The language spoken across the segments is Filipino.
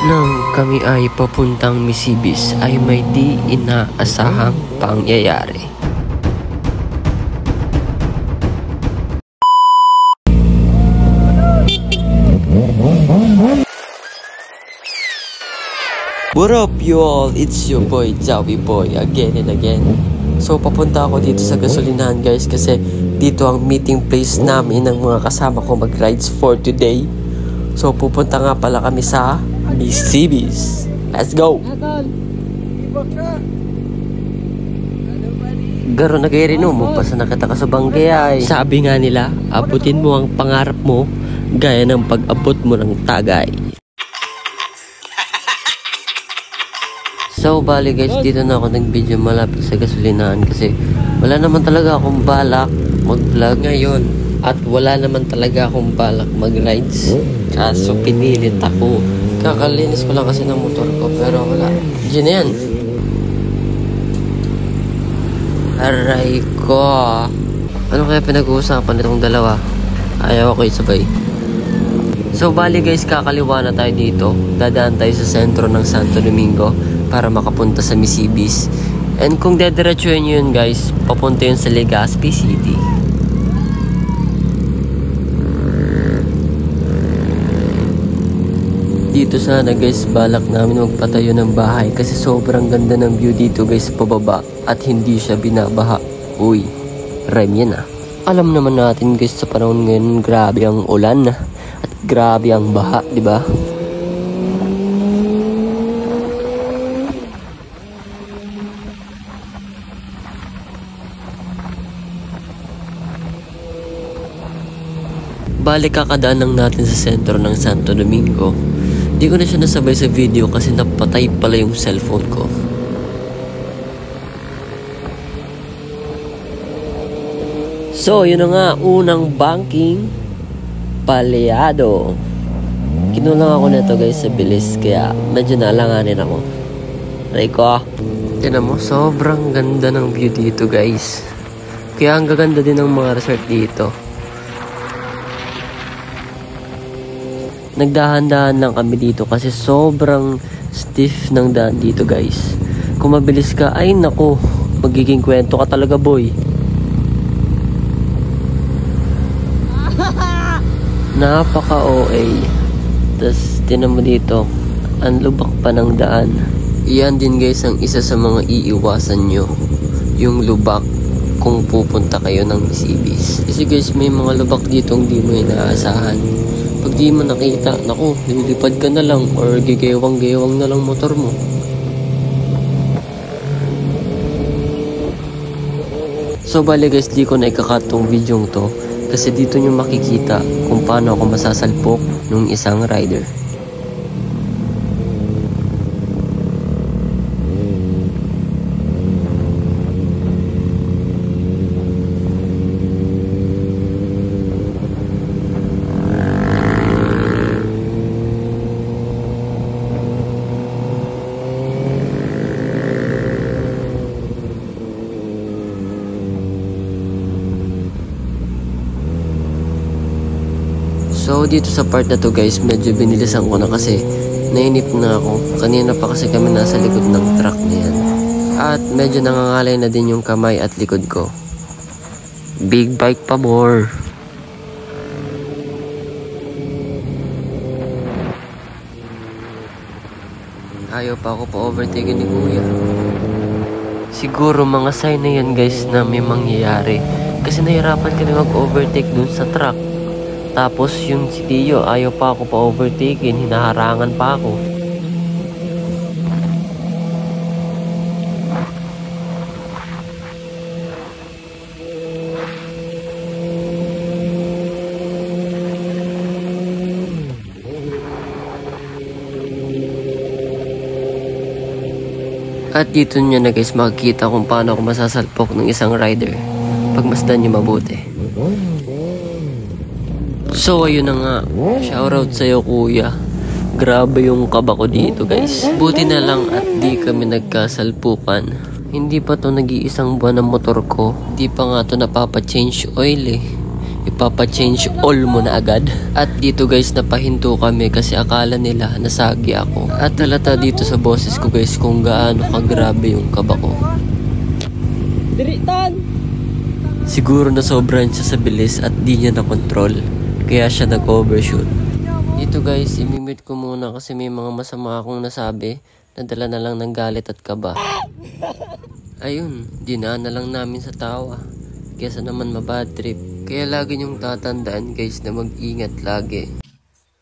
Nang kami ay papuntang Misibis ay may di inaasahang pangyayari. What up you all? It's your boy Jawi Boy again and again. So papunta ako dito sa gasolinahan guys kasi dito ang meeting place namin ng mga kasama ko mag-rides for today. So pupunta nga pala kami sa Misibis. Let's go! Garo na kayo rin mo pa sa nakita ka sa banggay. Sabi nga nila, abutin mo ang pangarap mo gaya ng pag-abot mo ng tagay. So bali guys, dito na ako nag-video malapit sa gasolinahan kasi wala naman talaga akong balak mag-vlog ngayon at wala naman talaga akong balak mag-rides. Kaso pinilit ako. Kakalinis ko lang kasi ng motor ko pero wala. Diyan na yan. Aray ko. Ano kaya pinag-uusapan itong dalawa? Ayaw ako isabay. So bali guys, kakaliwa na tayo dito. Dadaan tayo sa sentro ng Santo Domingo para makapunta sa Misibis. And kung dediretsuhin nyo yun guys, papunta yun sa Legazpi City. Dito sana guys, balak namin magpatayo ng bahay kasi sobrang ganda ng view dito guys pababa at hindi siya binabaha. Uy, rhyme yan ah. Alam naman natin guys sa panahon ngayon, grabe ang ulan at grabe ang baha, di ba? Balik kakadaan lang natin sa sentro ng Santo Domingo. Di ko na siya nasabay sa video kasi napatay pala yung cellphone ko. So, yun na nga, unang banking Paliado. Kinulang ako nito guys sa bilis kaya medyo nalanganin ako. Rico, tinan mo, sobrang ganda ng view dito guys. Kaya ang gaganda din ng mga resort dito. Nagdahan-dahan lang kami dito kasi sobrang stiff ng daan dito guys. Kung mabilis ka, ay naku, magiging kwento ka talaga boy. Napaka OA. Tapos tinan mo dito, ang lubak pa ng daan. Iyan din guys ang isa sa mga iiwasan nyo, yung lubak kung pupunta kayo ng Misibis. Kasi guys, may mga lubak dito hindi mo inaasahan. Pag di mo nakita, naku, lilipad ka na lang or gigewang-gewang na lang motor mo. So bali guys, di ko na ikakat tong video to kasi dito nyo makikita kung paano ako masasalpok ng isang rider. So dito sa part na to guys, medyo binilisan ko na kasi nainip na ako. Kanina pa kasi kami nasa likod ng truck na yan. At medyo nangangalay na din yung kamay at likod ko. Big bike pa more. Ayaw pa ako pa-overtake ni kuya. Siguro mga sign na yan guys na may mangyayari. Kasi nahirapan kami mag-overtake dun sa truck. Tapos yung si Tio, ayaw pa ako pa-overtaken, hinaharangan pa ako. At dito nyo na guys makikita kung paano ako masasalpok ng isang rider. Pagmasdan nyo mabuti. So ayun na nga, shoutout sa'yo kuya. Grabe yung kaba ko dito guys. Buti na lang at di kami nagkasalpukan. Hindi pa to nag-iisang buwan ng motor ko. Di pa nga to napapa-change oil eh. ipapa-change all mo na agad. At dito guys, napahinto kami kasi akala nila nasagi ako. At halata dito sa boses ko guys kung gaano kagrabe yung kaba ko. Diritan! Siguro na sobrang siya sa bilis at di niya na-control. Kaya siya nag-overshoot. Dito guys, imimute ko muna kasi may mga masama akong nasabi. Nadala na lang ng galit at kaba. Ayun, dinaan na lang namin sa tawa. Kesa naman mabad trip. Kaya lagi niyong tatandaan guys na mag-ingat lagi.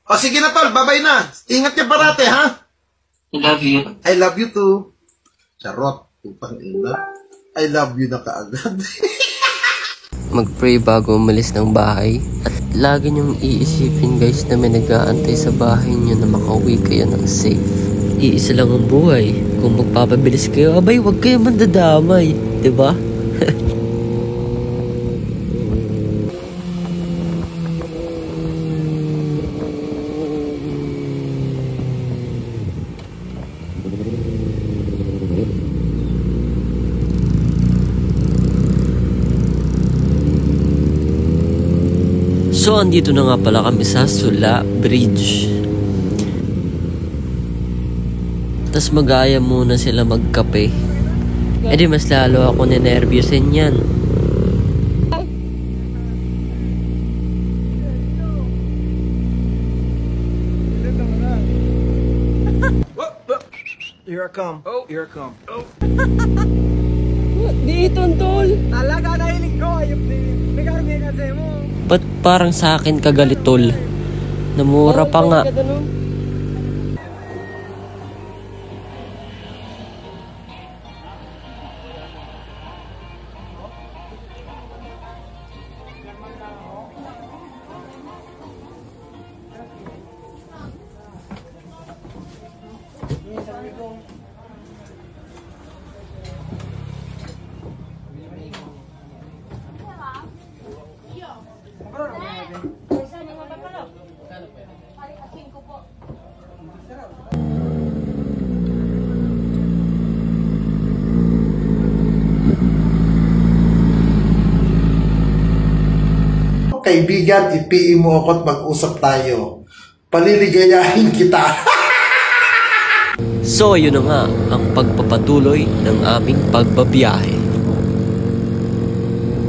O sige na tol, babay na. Ingat niya parate ha. I love you. I love you too. Charot. Upang ina. I love you na kaagad. Mag-pray bago umalis ng bahay. At lagi niyong iisipin guys na may nag-aantay sa bahay niyo na makauwi kayo ng safe. Iisa lang ang buhay. Kung magpapabilis kayo, abay wag kayo mandadamay. Diba? So, andito na nga pala kami sa Sula Bridge. Tapos mag-aaya muna sila magkape. E di mas lalo ako ninervyusin yan. Here I come. Oh, here I come. Oh. Di tontol. Talaga nahilig ko. Ayop din. May kasi mo. Ba't parang sa akin kagalitol? Namura pa nga. Kaibigan, ipiin mo ako at mag-usap tayo. Paliligayahin kita. So, yun na nga ang pagpapatuloy ng aming pagbabiyahe.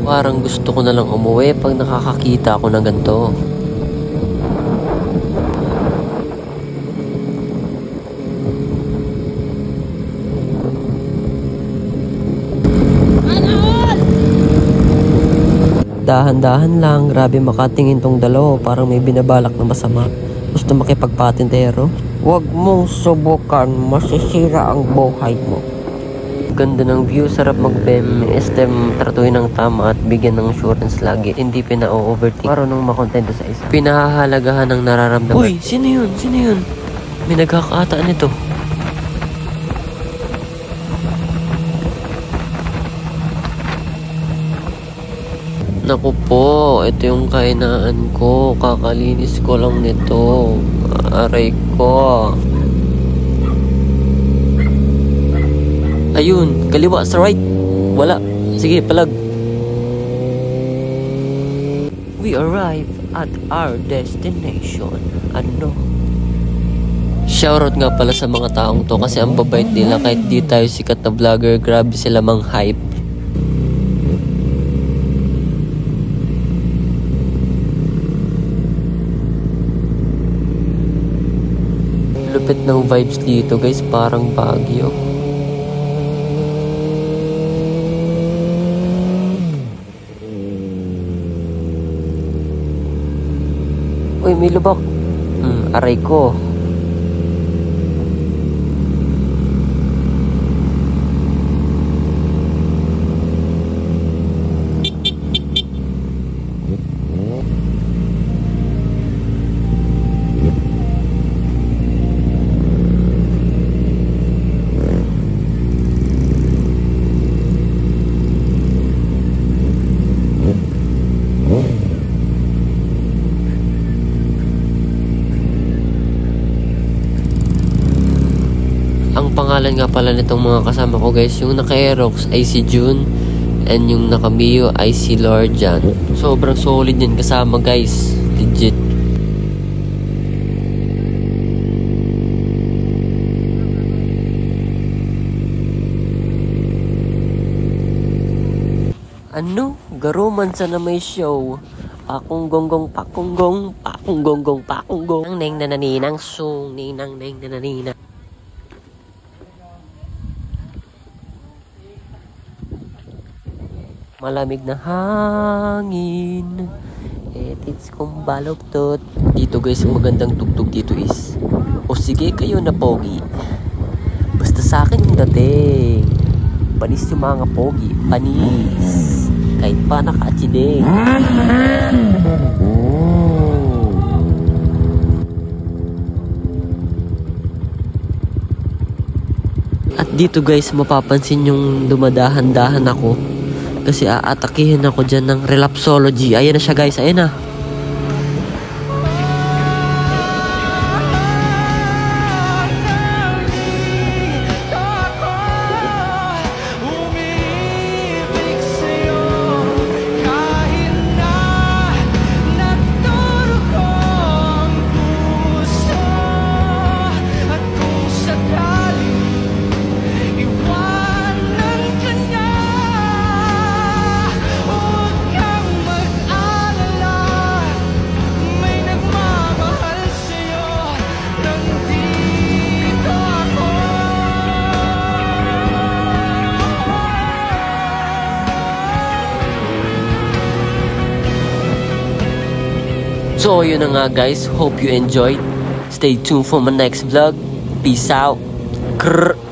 Parang gusto ko na lang umuwi pag nakakakita ako ng ganito. Dahan-dahan lang, grabe makatingin tong dalawa, parang may binabalak na masama. Gusto makipagpatintero? Huwag mong subukan, masisira ang buhay mo. Ganda ng view, sarap mag-BEM, STEM, tratuhin ng tama at bigyan ng assurance lagi. Hindi pina-overthink, marunong makontento sa isa. Pinahahalagahan ng nararamdaman. Uy, sino yun? Sino yun? May nagkakataan nito. Naku po, ito yung kainaan ko. Kakalinis ko lang nito. Aray ko. Ayun, kaliwa sa right. Wala. Sige, palag. We arrive at our destination. Ano? Shoutout nga pala sa mga taong to kasi ang babait nila kahit di tayo sikat na vlogger, grabe sila mang hype. Lupit ng vibes dito guys, parang Baguio. Uy, may lubak. Aray ko. Ang pangalan nga pala nitong mga kasama ko guys, yung naka-Aerox ay si June, And yung nakamiyo ay si Lord Jan. Sobrang solid yan kasama guys. Legit. Ano? Garuman sa na may show. Pakunggong, pakunggong, pakunggong, pakunggong. Nang neng nananinang sung, ninang neng nananinang. Malamig na hangin. It's kumbaloktot. Dito guys, magandang tugtog dito is, o sige kayo na pogi. Basta sa akin yung dating. Panis yung mga pogi. Panis. Kahit pa nakaachideng. At dito guys, mapapansin yung dumadahan-dahan ako. Kasi aatakihin ako dyan ng relapsology. Ayan na siya guys, ayan na. So yun na nga guys, hope you enjoyed. Stay tuned for my next vlog. Peace out. Krrr.